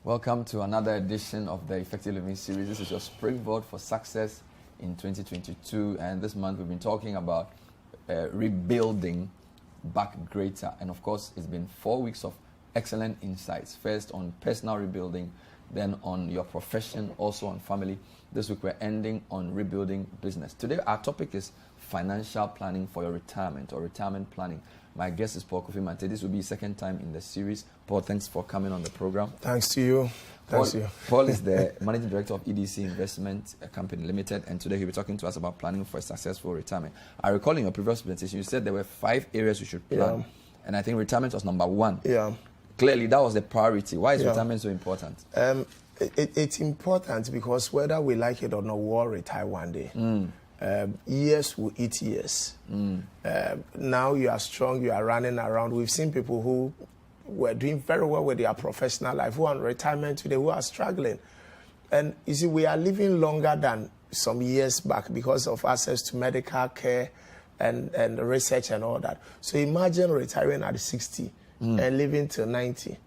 Welcome to another edition of the Effective Living Series. This is your springboard for success in 2022, and this month we've been talking about rebuilding back greater. And of course, it's been 4 weeks of excellent insights. First on personal rebuilding, then on your profession, also on family. This week we're ending on rebuilding business. Today our topic is financial planning for your retirement or retirement planning. My guest is Paul Kofi Mante. This will be his second time in the series. Paul, thanks for coming on the program. Thanks to you. Paul is the Managing Director of EDC Investment Company Limited, and today he'll be talking to us about planning for a successful retirement. I recall in your previous presentation, you said there were 5 areas you should plan, and I think retirement was number 1. Yeah. Clearly, that was the priority. Why is retirement so important? It's important because whether we like it or not, we'll all retire one day. Years will eat years. Now you are strong, you are running around. We've seen people who were doing very well with their professional life, who are in retirement today, who are struggling. And you see, we are living longer than some years back because of access to medical care and research and all that. So imagine retiring at 60 and living till 90.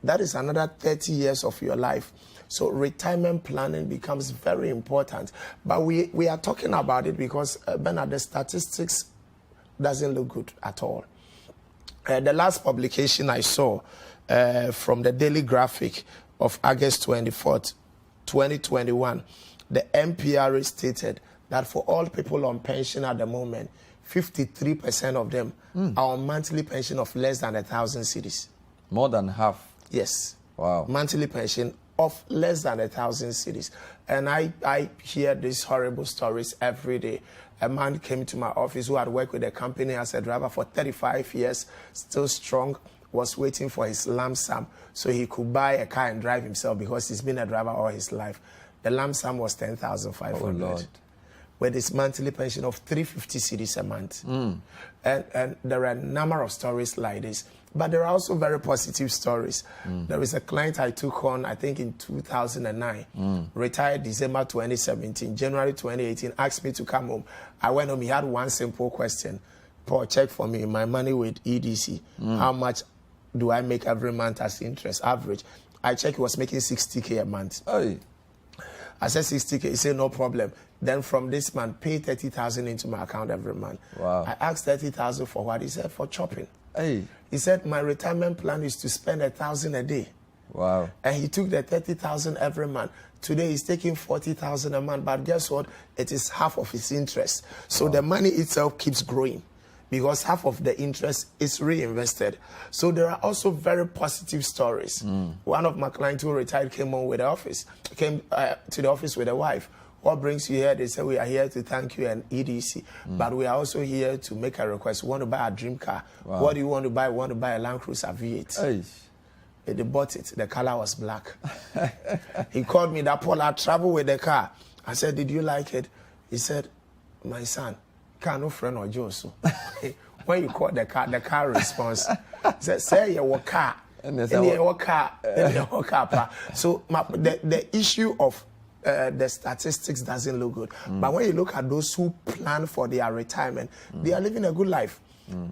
That is another 30 years of your life. So retirement planning becomes very important. But we are talking about it because, Bernard, the statistics doesn't look good at all. The last publication I saw from the Daily Graphic of August 24th, 2021, the MPRA stated that for all people on pension at the moment, 53% of them are on monthly pension of less than 1,000 cedis. More than half. Yes. Wow. Monthly pension of less than 1,000 cedis. And I hear these horrible stories every day. A man came to my office who had worked with the company as a driver for 35 years, still strong, was waiting for his lump sum so he could buy a car and drive himself because he's been a driver all his life. The lump sum was 10,500. Oh, Lord. With his monthly pension of 350 cedis a month. And there are a number of stories like this. But there are also very positive stories. There is a client I took on, I think in 2009, retired December 2017, January 2018, asked me to come home. I went home, he had one simple question. Paul, check for me, my money with EDC, how much do I make every month as interest, average? I checked, he was making 60K a month. Hey. I said 60K, he said no problem. Then from this month, pay 30,000 into my account every month. Wow. I asked 30,000 for what? He said for shopping. Hey. He said, my retirement plan is to spend 1,000 a day. Wow. And he took the 30,000 every month. Today he's taking 40,000 a month, but guess what? It is half of his interest. So the money itself keeps growing because half of the interest is reinvested. So there are also very positive stories. One of my clients who retired came to the office with a wife. What brings you here? They say, we are here to thank you and EDC. But we are also here to make a request. We want to buy a dream car. Wow. What do you want to buy? We want to buy a Land Cruiser V8. Hey. They bought it. The color was black. He called me that, Paul, I travel with the car. I said, did you like it? He said, my son, car no friend or Joe. So when you call the car response, he said, say your car. And they say, your car. So the issue of the statistics doesn't look good. But when you look at those who plan for their retirement, they are living a good life.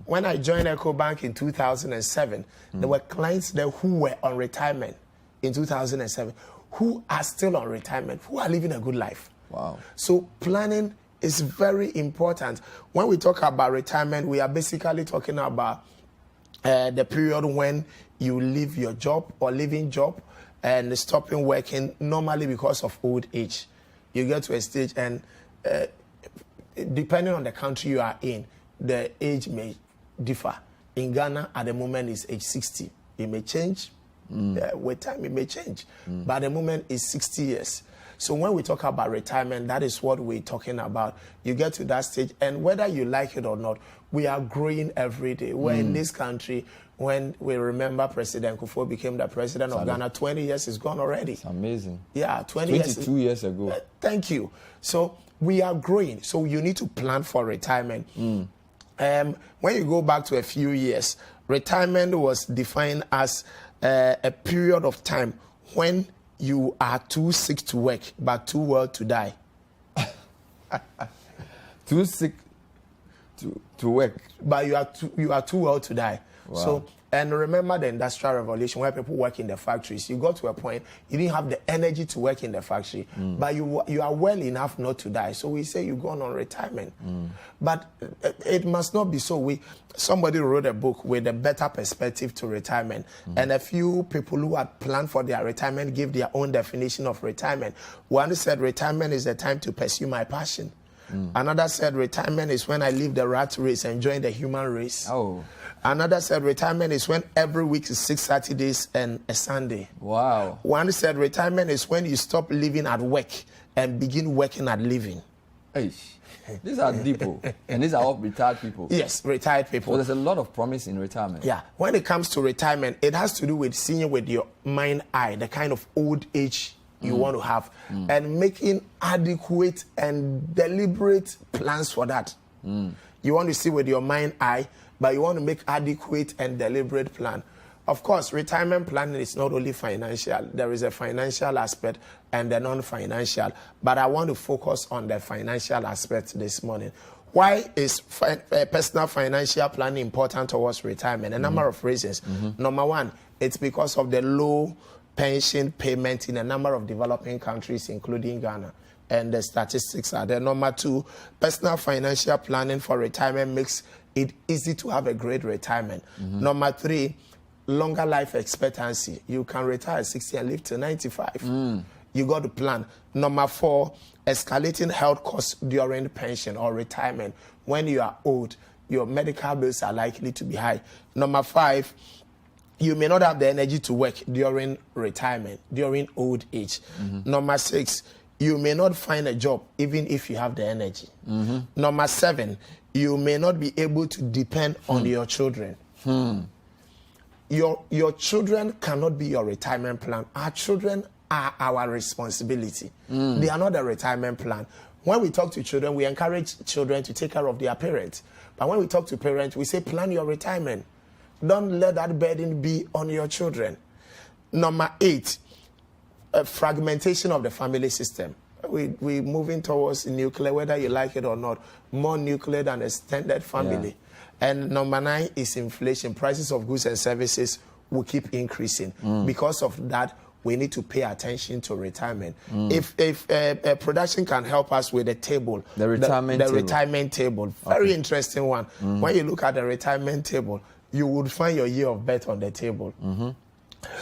When I joined EcoBank in 2007, there were clients there who were on retirement in 2007, who are still on retirement, who are living a good life. Wow. So planning is very important. When we talk about retirement, we are basically talking about the period when you leave your job or leaving job and stopping working normally because of old age. You get to a stage and depending on the country you are in, the age may differ. In Ghana, at the moment, is age 60. It may change. With time, it may change. But at the moment, it's 60 years. So when we talk about retirement, that is what we're talking about. You get to that stage, and whether you like it or not, we are growing every day. We're in this country, when we remember President Kufuor became the president of Ghana, 20 years is gone already. It's amazing. Yeah, 22 years ago. Thank you. So we are growing. So you need to plan for retirement. When you go back to a few years, retirement was defined as a period of time when you are too sick to work, but too well to die. Too sick to work, but you are too well to die. Wow. So And remember the Industrial Revolution where people work in the factories. You got to a point, you didn't have the energy to work in the factory, but you are well enough not to die. So we say you go on retirement. But it must not be so. Somebody wrote a book with a better perspective to retirement. And a few people who had planned for their retirement gave their own definition of retirement. One said retirement is the time to pursue my passion. Another said retirement is when I leave the rat race and join the human race. Oh. Another said retirement is when every week is 6 Saturdays and a Sunday. Wow. One said retirement is when you stop living at work and begin working at living. Hey, these are deep, and these are all retired people. Yes, retired people. So there's a lot of promise in retirement. Yeah, when it comes to retirement, it has to do with seeing with your mind eye, the kind of old age you want to have, and making adequate and deliberate plans for that. You want to see with your mind eye, but you want to make adequate and deliberate plan. Of course, retirement planning is not only financial. There is a financial aspect and a non-financial. But I want to focus on the financial aspect this morning. Why is personal financial planning important towards retirement? A number of reasons. Number one, it's because of the low pension payment in a number of developing countries, including Ghana. And the statistics are there. Number two, personal financial planning for retirement makes it easy to have a great retirement. Number three, longer life expectancy. You can retire at 60 and live to 95. You got to plan. Number four, escalating health costs during pension or retirement. When you are old, your medical bills are likely to be high. Number five, you may not have the energy to work during retirement, during old age. Number six, you may not find a job even if you have the energy. Number seven, you may not be able to depend on your children. Your children cannot be your retirement plan. Our children are our responsibility. They are not a retirement plan. When we talk to children, we encourage children to take care of their parents. But when we talk to parents, we say plan your retirement. Don't let that burden be on your children. Number eight, fragmentation of the family system. We're moving towards nuclear, whether you like it or not, more nuclear than extended family. And number nine is inflation. Prices of goods and services will keep increasing. Because of that, we need to pay attention to retirement. If production can help us with the table, the retirement table, very interesting one. When you look at the retirement table, you would find your year of birth on the table.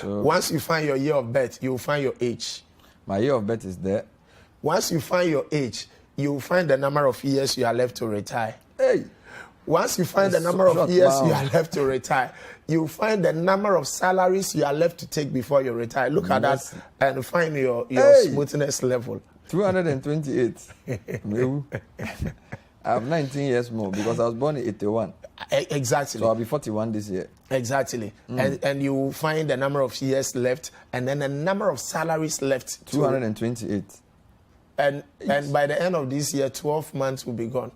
So once you find your year of birth, you will find your age. My year of birth is there. Once you find your age, you will find the number of years you are left to retire. Hey. Once you find the number of years you are left to retire, you find the number of salaries you are left to take before you retire. Look at that and find your smoothness level. 228. I have 19 years more because I was born in 81. Exactly. So I'll be 41 this year. Exactly. And you will find the number of years left and then the number of salaries left. 228. And by the end of this year, 12 months will be gone.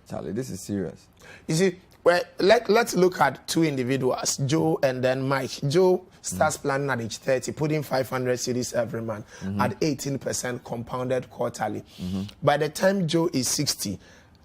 Charlie, this is serious. You see, well, let's look at two individuals, Joe and then Mike. Joe starts planning at age 30, putting 500 cedis every month at 18% compounded quarterly. By the time Joe is 60,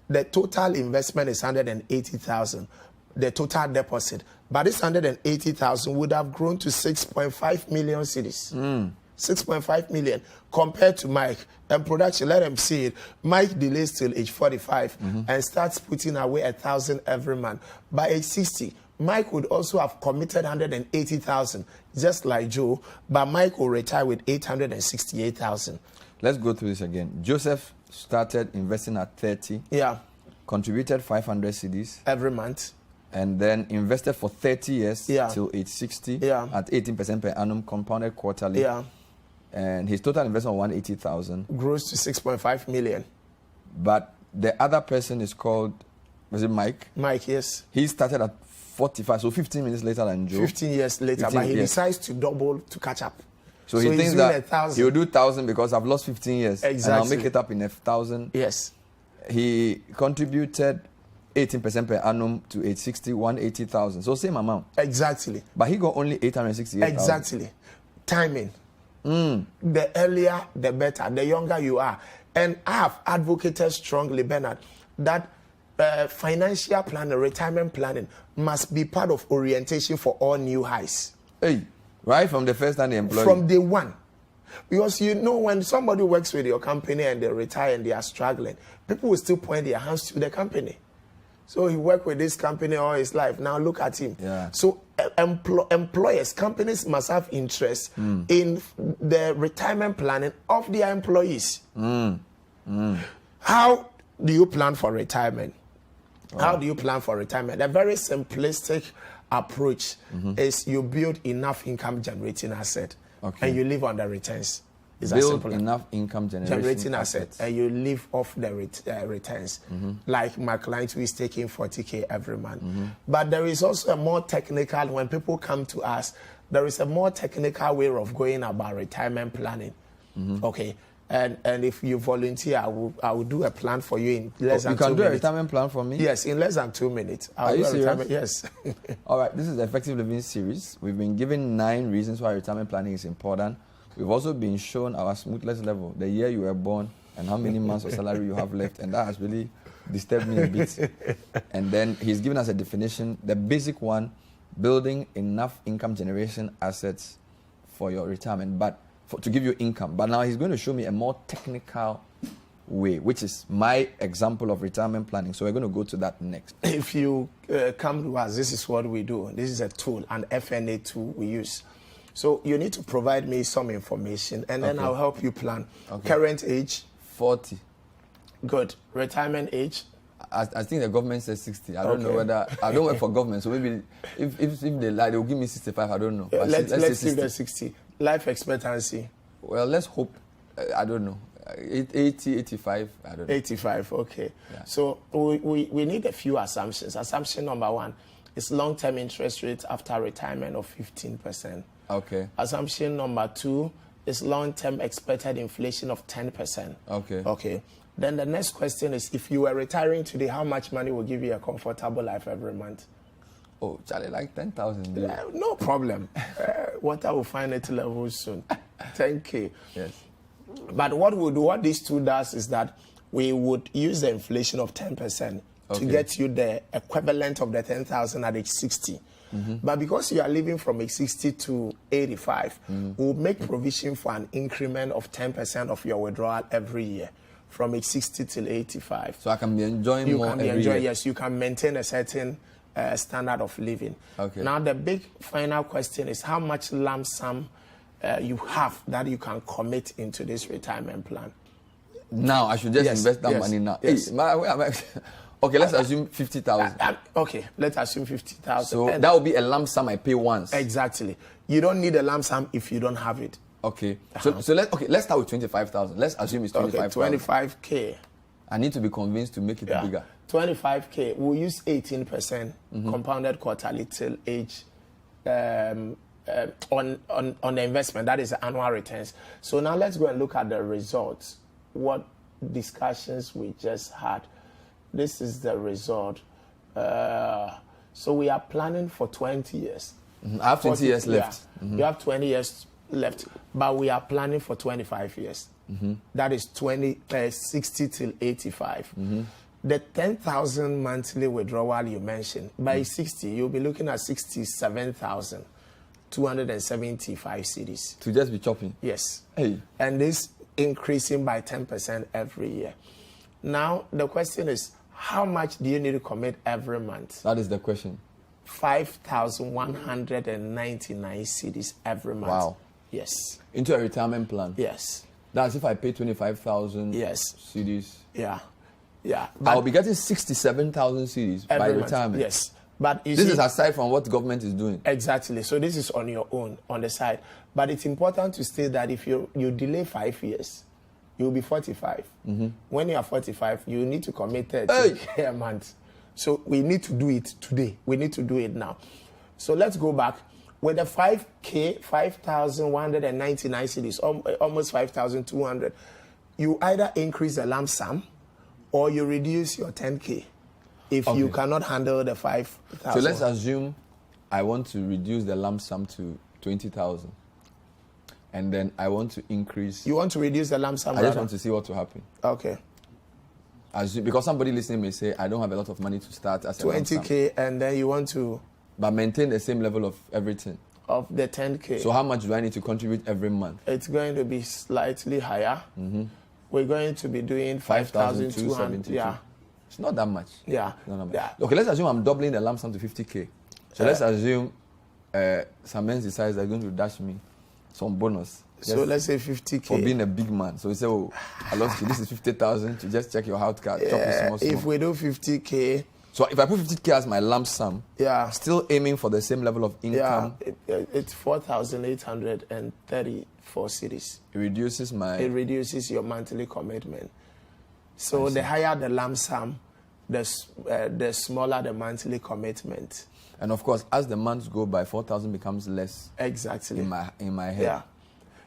the total investment is 180,000, the total deposit. But this 180,000 would have grown to 6.5 million cedis. 6.5 million compared to Mike. And production, let them see it. Mike delays till age 45 and starts putting away 1,000 every month. By age 60, Mike would also have committed 180,000, just like Joe, but Mike will retire with 868,000. Let's go through this again. Joseph started investing at 30. Yeah. Contributed 500 cedis. Every month. And then invested for 30 years till age 60 at 18% per annum compounded quarterly. Yeah. And his total investment of 180,000 grows to 6.5 million. But the other person is called, was it Mike? Mike, yes. He started at 45, so 15 minutes later than Joe. 15 years later, but he decides to double to catch up. So he thinks that he'll do 1,000 because I've lost 15 years. Exactly. And I'll make it up in 1,000. Yes. He contributed 18% per annum to age 60, 180,000. So same amount. Exactly. But he got only 868,000. Exactly. Timing. The earlier, the better. The younger you are. And I have advocated strongly, Bernard, that financial planning, retirement planning must be part of orientation for all new highs. Hey, right from the first time they employ From day one. Because you know, when somebody works with your company and they retire and they are struggling, people will still point their hands to the company. So he worked with this company all his life. Now look at him. Yeah. So employers, companies must have interest in the retirement planning of their employees. How do you plan for retirement? How do you plan for retirement? A very simplistic approach is you build enough income generating asset and you live on the returns. Build enough income generating assets and you live off the returns. Like my client who is taking 40K every month. But there is also a more technical, when people come to us, there is a more technical way of going about retirement planning. Okay. And if you volunteer, I will do a plan for you in less than 2 minutes. You can do a retirement plan for me? Yes, in less than 2 minutes. Are you serious? Yes. All right, this is the Effective Living series. We've been given 9 reasons why retirement planning is important. We've also been shown our smoothness level, the year you were born, and how many months of salary you have left, and that has really disturbed me a bit. And then he's given us a definition, the basic one, building enough income generation assets for your retirement, but to give you income. But now he's going to show me a more technical way, which is my example of retirement planning. So we're going to go to that next. If you come to us, this is what we do. This is a tool, an FNA tool we use. So you need to provide me some information, and then I'll help you plan. Current age? 40. Good. Retirement age? I think the government says 60. I don't know whether... I don't work for government, so maybe if they lie, they'll give me 65. I don't know. Let's give them 60. Life expectancy? Well, let's hope. I don't know. 80, 85, I don't know. 85, okay. Yeah. So we need a few assumptions. Assumption number 1 is long-term interest rate after retirement of 15%. Okay. Assumption number 2 is long-term expected inflation of 10%. Okay. Okay. Then the next question is, if you were retiring today, how much money will give you a comfortable life every month? Oh, Charlie, like 10,000. No problem. Water will find its level soon. 10K. Yes. But what these two does is that we would use the inflation of 10% to get you the equivalent of the 10,000 at age 60. But because you are living from age 60 to 85, we'll make provision for an increment of 10% of your withdrawal every year from age 60 till 85. So I can be enjoying more every year? Yes, you can maintain a certain standard of living. Okay. Now, the big final question is how much lump sum you have that you can commit into this retirement plan. Now, I should just invest that money now. Yes. Hey, okay, let's assume 50,000. Okay, let's assume 50,000. So that will be a lump sum I pay once. Exactly. You don't need a lump sum if you don't have it. Okay. So let's start with 25,000. Let's assume it's 25,000. Okay, 25K. I need to be convinced to make it bigger. 25K. We'll use 18% compounded quarterly till age on the investment. That is the annual returns. So now let's go and look at the results. What discussions we just had. This is the result. So we are planning for 20 years. I have 20 years left. Yeah. You have 20 years left, but we are planning for 25 years. That is 60 till 85. The 10,000 monthly withdrawal you mentioned, by 60, you'll be looking at 67,275 cedis. To just be chopping? Yes. Hey. And this increasing by 10% every year. Now, the question is, how much do you need to commit every month? That is the question. 5,199 cedis every month. Wow. Yes. Into a retirement plan? Yes. That's if I pay 25,000 cedis. Yeah. Yeah. I'll be getting 67,000 cedis by retirement. Yes. But this is aside from what government is doing. Exactly. So this is on your own, on the side. But it's important to state that if you delay 5 years, you'll be 45. When you are 45, you need to commit 30 a month. So we need to do it today. We need to do it now. So let's go back. With the 5K, 5,199 cedis, almost 5,200, you either increase the lump sum or you reduce your 10K if you cannot handle the 5,000. So let's assume I want to reduce the lump sum to 20,000. And then I want to increase. You want to reduce the lump sum? I just want to see what will happen. Okay. Because somebody listening may say, I don't have a lot of money to start as a lump sum. 20K, and then you want to... But maintain the same level of everything. Of the 10K. So how much do I need to contribute every month? It's going to be slightly higher. We're going to be doing 5,200. Yeah. It's not that much. Yeah. Okay, let's assume I'm doubling the lump sum to 50K. So let's assume some men decides they're going to dash me some bonus. So let's say 50K. For being a big man. So we say, oh, Alonso, this is 50,000 to just check your health card. Chop it small. If we do 50K. So if I put 50K as my lump sum, still aiming for the same level of income. Yeah, it's 4,834 cedis. It reduces your monthly commitment. So the higher the lump sum, the smaller the monthly commitment. And of course, as the months go by, 4,000 becomes less. Exactly. In my head.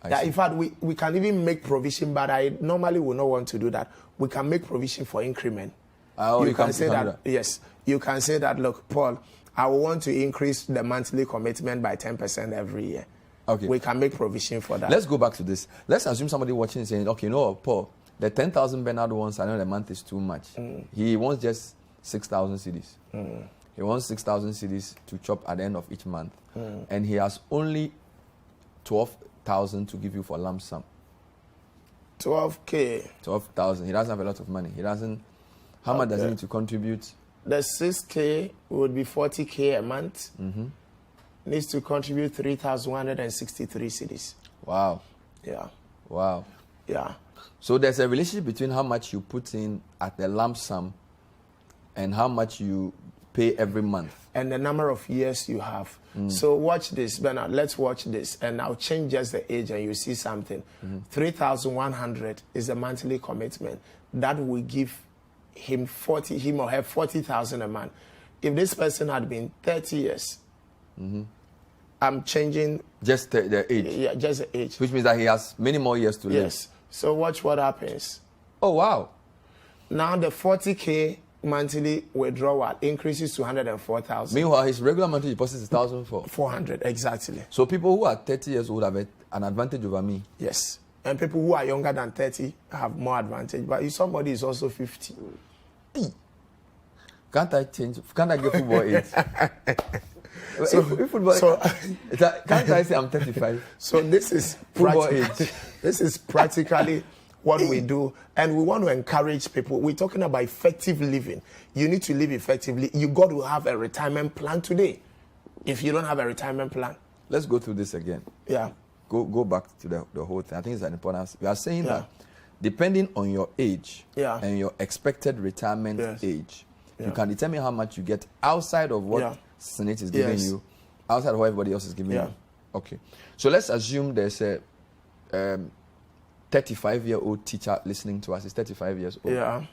Yeah, in fact, we can even make provision, but I normally would not want to do that. We can make provision for increment. You can say that. Yes, you can say that. Look, Paul, I will want to increase the monthly commitment by 10% every year. Okay, we can make provision for that. Let's go back to this. Let's assume somebody watching is saying, okay, no, Paul, the 10,000 Bernard wants, I know the month is too much. He wants just 6,000 cedis. He wants 6,000 cedis to chop at the end of each month, and he has only 12,000 to give you for lump sum. 12K. 12,000. He doesn't have a lot of money. He doesn't. How much does he need to contribute? The 6K would be 40K a month. Needs to contribute 3,163 cedis. Wow. Yeah. Wow. Yeah. So there's a relationship between how much you put in at the lump sum and how much you pay every month. And the number of years you have. So watch this, Bernard. Let's watch this. And I'll change just the age and you see something. 3,100 is the monthly commitment. That will give him or her 40,000 a month. If this person had been 30 years, I'm changing... Just the age? Yeah, just the age. Which means that he has many more years to live. Yes. So watch what happens. Oh, wow. Now the 40K monthly withdrawal increases to 104,000. Meanwhile, his regular monthly deposit is 1,400, exactly. So people who are 30 years old have an advantage over me. Yes. And people who are younger than 30 have more advantage. But if somebody is also 50... Can't I get football age? Can't I say I'm 35? So this is football age. This is practically what we do, and we want to encourage people. We're talking about effective living. You need to live effectively. You got to have a retirement plan today. If you don't have a retirement plan, let's go through this again. Yeah. Go back to the whole thing. I think it's an important. We are saying that depending on your age and your expected retirement age, you can determine how much you get outside of what Senate is giving you, outside of what everybody else is giving you. Okay. So let's assume there's a 35-year-old teacher listening to us. He's 35 years old. Yeah.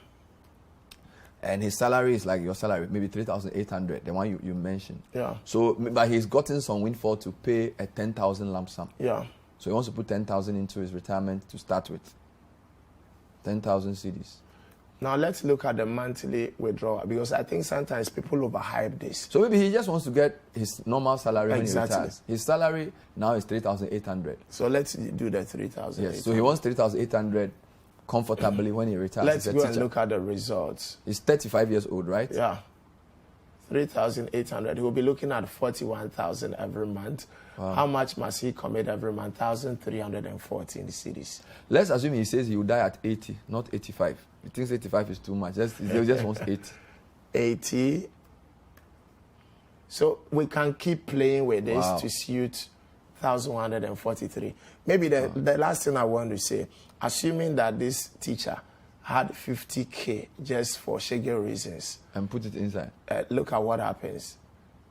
And his salary is like your salary, maybe 3,800, the one you mentioned. Yeah. So, but he's gotten some windfall to pay a 10,000 lump sum. Yeah. So he wants to put 10,000 into his retirement to start with. 10,000 cedis. Now let's look at the monthly withdrawal, because I think sometimes people overhype this. So maybe he just wants to get his normal salary when he retires. His salary now is 3,800. So let's do the 3,800. Yes. So he wants 3,800 comfortably when he retires. Let's go and look at the results. He's 35 years old, right? Yeah. 3,800. He will be looking at 41,000 every month. Wow. How much must he commit every month? 1,314 cedis. Let's assume he says he will die at 80, not 85. He thinks 85 is too much. He just wants 80. 80. So we can keep playing with this to suit 1,143. Maybe the last thing I want to say, assuming that this teacher had 50K just for schedule reasons. And put it inside. Look at what happens.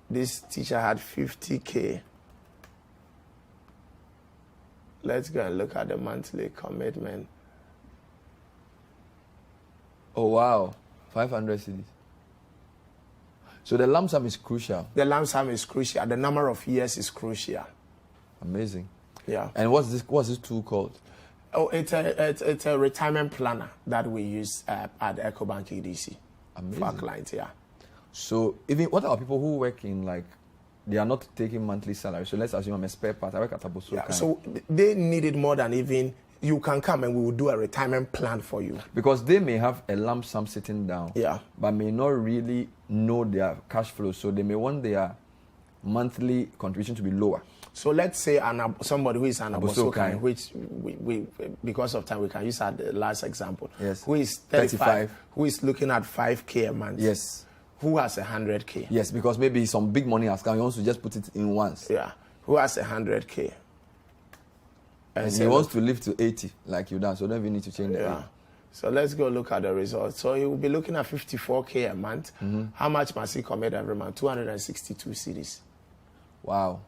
This teacher had 50K. Let's go and look at the monthly commitment. Oh, wow. 500 cedis. So the lump sum is crucial. The lump sum is crucial. The number of years is crucial. Amazing. Yeah. And what's this tool called? Oh, it's a retirement planner that we use at EcoBank EDC. Amazing. For our clients, yeah. So even what are people who work in, like, they are not taking monthly salary? So let's assume I'm a spare part. I work at Abosu. Yeah, so they need it more than even you can come and we will do a retirement plan for you. Because they may have a lump sum sitting down, yeah, but may not really know their cash flow, so they may want their monthly contribution to be lower. So let's say somebody who is an Abosokan, which we because of time we can use as the last example. Yes. Who is 35, who is looking at 5K a month. Yes. Who has 100K. Yes, because maybe some big money has come. He wants to just put it in once. Yeah. Who has 100K. And he wants to live to 80 like you done, so don't even need to change the age. So let's go look at the results. So he will be looking at 54K a month. How much must he commit every month? 262 cedis. Wow.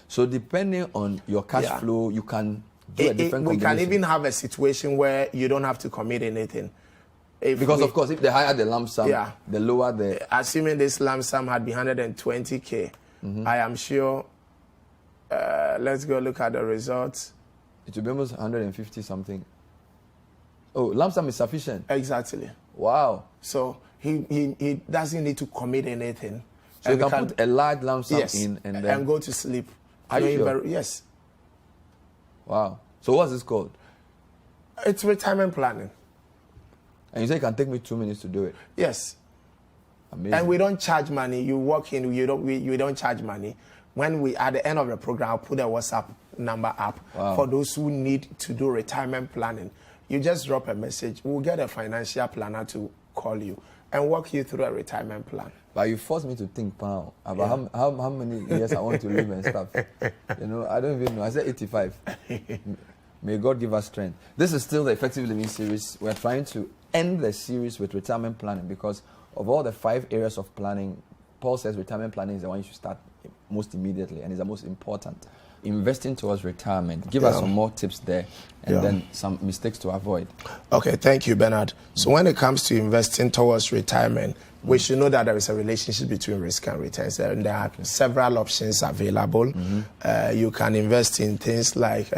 So depending on your cash flow, you can do a different combination. We can even have a situation where you don't have to commit anything. Because of course, if the higher the lump sum, the lower the... Assuming this lump sum had been 120K, I am sure... let's go look at the results. It will be almost 150 something. Oh, lump sum is sufficient. Exactly. Wow. So he doesn't need to commit anything. So you can put a large lump sum in and then... and go to sleep. Are you sure? Yes. Wow. So what's this called? It's retirement planning. And you say it can take me 2 minutes to do it? Yes. Amazing. And we don't charge money. You walk in, we don't charge money. When we, at the end of the program, I'll put a WhatsApp number up for those who need to do retirement planning. You just drop a message. We'll get a financial planner to call you and walk you through a retirement plan. But you forced me to think now about how many years I want to live and stuff. You know, I don't even know. I said 85. May God give us strength. This is still the Effective Living series. We're trying to end the series with retirement planning because of all the 5 areas of planning. Paul says retirement planning is the one you should start most immediately and is the most important. Investing towards retirement. Give us some more tips there and then some mistakes to avoid. Okay, thank you, Bernard. So when it comes to investing towards retirement, we should know that there is a relationship between risk and returns. And there are several options available. You can invest in things like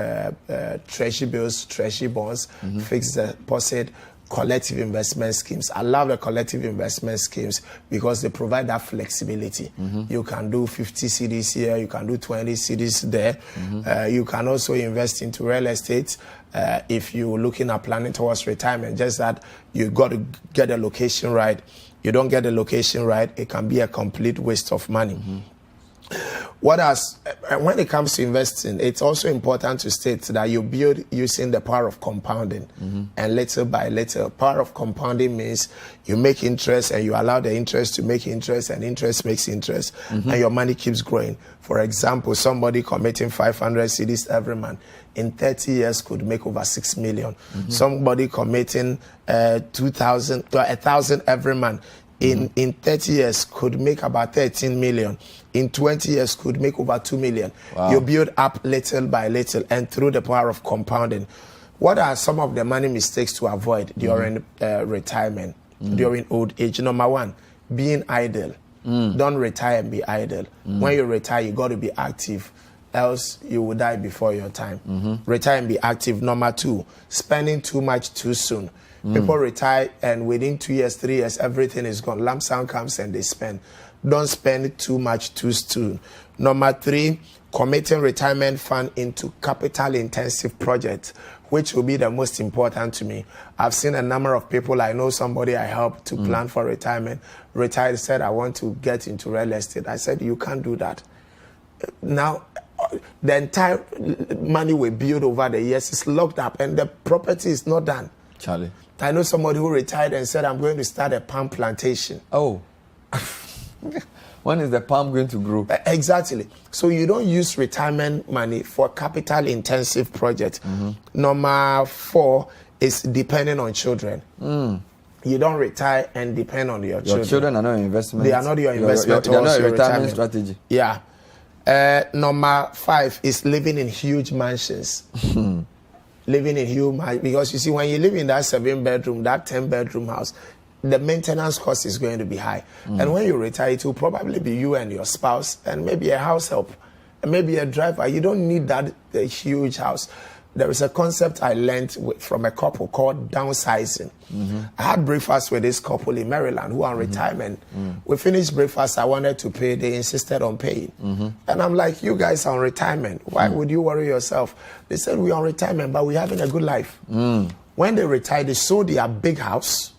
treasury bills, treasury bonds, fixed deposit, collective investment schemes. I love the collective investment schemes because they provide that flexibility. You can do 50 cedis here, you can do 20 cedis there. You can also invest into real estate if you're looking at planning towards retirement. Just that you got to get the location right. You don't get the location right, it can be a complete waste of money. What else? When it comes to investing, it's also important to state that you build using the power of compounding. And little by little, power of compounding means you make interest and you allow the interest to make interest and interest makes interest and your money keeps growing. For example, somebody committing 500 cedis every month in 30 years could make over 6 million. Somebody committing 2,000 to 1,000 every month in 30 years could make about 13 million. In 20 years could make over 2 million. Wow. You build up little by little and through the power of compounding. What are some of the money mistakes to avoid during retirement, during old age? Number one, being idle. Don't retire and be idle. When you retire, you got to be active, else you will die before your time. Retire and be active. Number two, spending too much too soon. People retire and within 2 years, 3 years, everything is gone. Lump sum comes and they spend. Don't spend too much too soon. Number three, committing retirement fund into capital intensive projects, which will be the most important to me. I've seen a number of people. I know somebody I helped to plan for retirement. Retired, said, I want to get into real estate. I said, you can't do that. Now, the entire money we build over the years is locked up and the property is not done. Charlie. I know somebody who retired and said, I'm going to start a palm plantation. Oh. When is the palm going to grow? Exactly. So you don't use retirement money for capital intensive projects. Number four is depending on children. You don't retire and depend on your children. Your children are not your investment. They are not your investment. They are not your retirement strategy. Yeah. Number five is living in huge mansions. Living in huge, because you see, when you live in that 7-bedroom, that 10-bedroom house, the maintenance cost is going to be high. And when you retire, it will probably be you and your spouse and maybe a house help and maybe a driver. You don't need that huge house. there is a concept I learned from a couple called downsizing. I had breakfast with this couple in Maryland who are on retirement. We finished breakfast. I wanted to pay. They insisted on paying. And I'm like, you guys are on retirement. Why would you worry yourself? They said, we're on retirement, but we're having a good life. When they retired, they sold their big house,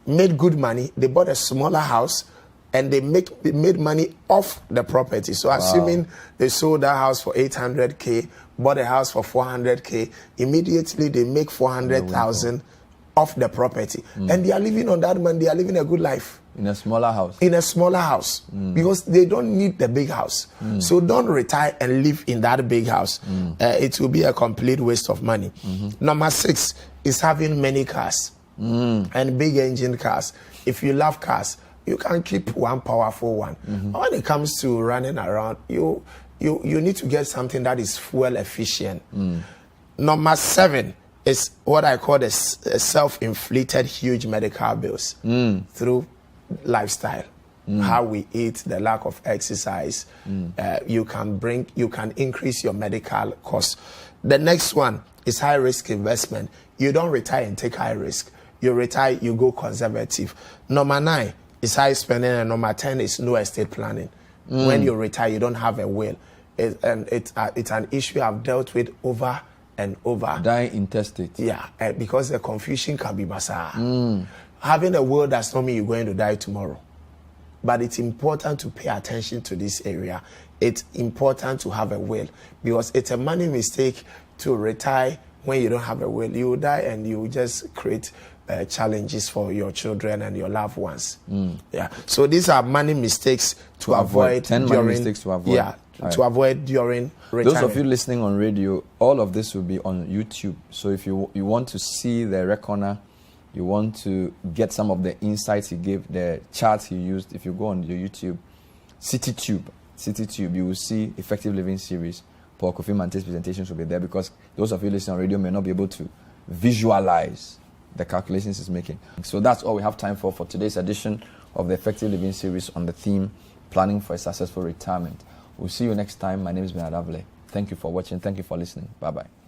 made good money. They bought a smaller house, and they made money off the property. So assuming they sold that house for 800K, bought a house for 400K, immediately they make 400,000 off the property. And they are living on that money. They are living a good life. In a smaller house. In a smaller house. Because they don't need the big house. So don't retire and live in that big house. It will be a complete waste of money. Number 6 is having many cars and big engine cars. If you love cars, you can keep one powerful one. When it comes to running around, you need to get something that is fuel efficient. Number 7 is what I call the self-inflicted huge medical bills through lifestyle. How we eat, the lack of exercise, you can increase your medical costs. The next one is high risk investment. You don't retire and take high risk. You retire, you go conservative. Number 9 is high spending, and number 10 is no estate planning. When you retire, you don't have a will. It's an issue I've dealt with over and over. Dying intestate. Yeah, because the confusion can be massive. Having a will does not mean you're going to die tomorrow. But it's important to pay attention to this area. It's important to have a will, because it's a money mistake to retire when you don't have a will. You will die and you will just create challenges for your children and your loved ones. Yeah. So these are money mistakes to avoid. 10 money mistakes to avoid. Yeah, to avoid during retirement. Those of you listening on radio, all of this will be on YouTube. So if you want to see the reckoner, you want to get some of the insights he gave, the charts he used, if you go on your YouTube, CityTube, you will see Effective Living Series. Paul Kofi Mante's presentations will be there, because those of you listening on radio may not be able to visualize the calculations he's making. So that's all we have time for today's edition of the Effective Living Series on the theme, Planning for a Successful Retirement. We'll see you next time. My name is Benadavle. Thank you for watching. Thank you for listening. Bye-bye.